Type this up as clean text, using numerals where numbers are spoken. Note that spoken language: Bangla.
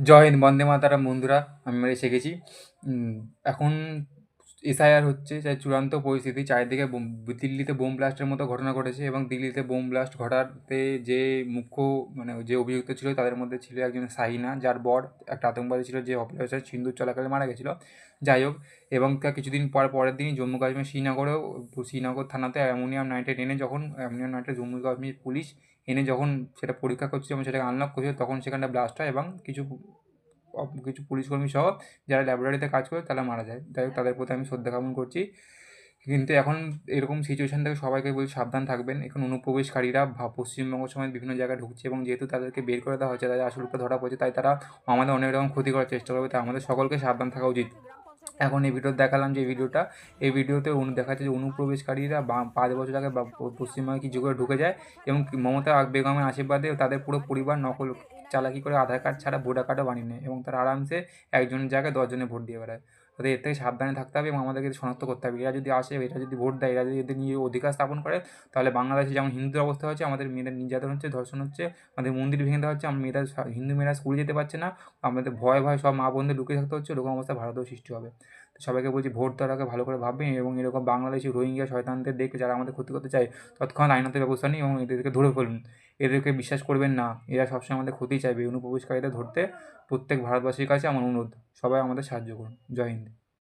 জয় হিন্দ, বন্দে মাতারাম বন্ধুরা। আমি এসে গেছি। এখন এসআইআর হচ্ছে, যা চূড়ান্ত পরিস্থিতি। চারিদিকে দিল্লিতে বোম ব্লাস্টের মতো ঘটনা ঘটেছে এবং দিল্লিতে বোম ব্লাস্ট ঘটাতে যে মুখ্য মানে যে অভিযুক্ত ছিল তাদের মধ্যে ছিল একজন শাহিনা, যার বর একটা আতঙ্কবাদী ছিল যে অপারেশন সিন্দুর চলাকালে মারা গেছিলো। যাই হোক, এবং তার কিছুদিন পরের দিনই জম্মু কাশ্মীর শ্রীনগর থানাতে অ্যামোনিয়াম নাইট্রেট এনে যখন ammonium nitrate Jammu Kashmir police এনে যখন সেটা পরীক্ষা করছিল এবং সেটাকে আনলক করছিল, তখন সেখানটা ব্লাস্ট হয় এবং কিছু পুলিশকর্মী সহ যারা ল্যাবরেটরিতে কাজ করে তারা মারা যায়। যাই হোক, তাদের প্রতি আমি শ্রদ্ধা জ্ঞাপন করছি। কিন্তু এখন এরকম সিচুয়েশন থেকে সবাইকে বলছি সাবধান থাকবেন। এখন অনুপ্রবেশকারীরা পশ্চিমবঙ্গ সমেত বিভিন্ন জায়গায় ঢুকছে এবং যেহেতু তাদেরকে বের করে দেওয়া হচ্ছে, তাদের আসল রূপে ধরা পড়ছে, তাই তারা আমাদের অনেক রকম ক্ষতি করার চেষ্টা করবে। তাই আমাদের সকলকে সাবধান থাকা উচিত। এখন এই ভিডিও দেখালাম যে এই ভিডিওতে দেখাচ্ছে যে অনুপ্রবেশকারীরা 5 বছর আগে পশ্চিমবঙ্গে কিছু করে ঢুকে যায় এবং মমতা বেগমের আশীর্বাদে তাদের পুরো পরিবার নকল চালাকি করে আধার কার্ড ছাড়া ভোটার কার্ডও বানিয়ে নেয় এবং তারা আরামসে একজনের জায়গায় 10 জনে ভোট দিয়ে বেড়ায়। তাদের এর থেকে সাবধানে থাকতে হবে এবং আমাদেরকে শনাক্ত করতে হবে। এরা যদি আসে, এরা যদি ভোট দেয়, এরা যদি এদের নিয়ে অধিকার স্থাপন করে, তাহলে বাংলাদেশে যেমন হিন্দুদের অবস্থা হচ্ছে, আমাদের মেয়েদের নির্যাতন হচ্ছে, ধর্ষণ হচ্ছে, আমাদের মন্দির ভেঙে দেওয়া হচ্ছে, হিন্দু মেয়েরা স্কুলে যেতে পারছে না, আমাদের ভয়ে ভয়ে সব মা বোনদের লুকিয়ে থাকতে হচ্ছে। এরকম অবস্থা ভারতেও সৃষ্টি হবে। তো সবাইকে বলছি, ভোট দেওয়ার আগে ভালো করে ভাববেন এবং এরকম বাংলাদেশি রোহিঙ্গা শয়তানদের দেখে যারা আমাদের ক্ষতি করতে চায়, তৎক্ষণাৎ আইনত ব্যবস্থা নিন এবং এদেরকে ধরে ফেলুন। এদেরকে বিশ্বাস করবেন না, এরা সবসময় আমাদের ক্ষতি চাইবে। অনুপ্রবেশকারীদের ধরতে প্রত্যেক ভারতবাসীর কাছে আমার অনুরোধ, সবাই আমাদের সাহায্য করুন। জয় হিন্দ।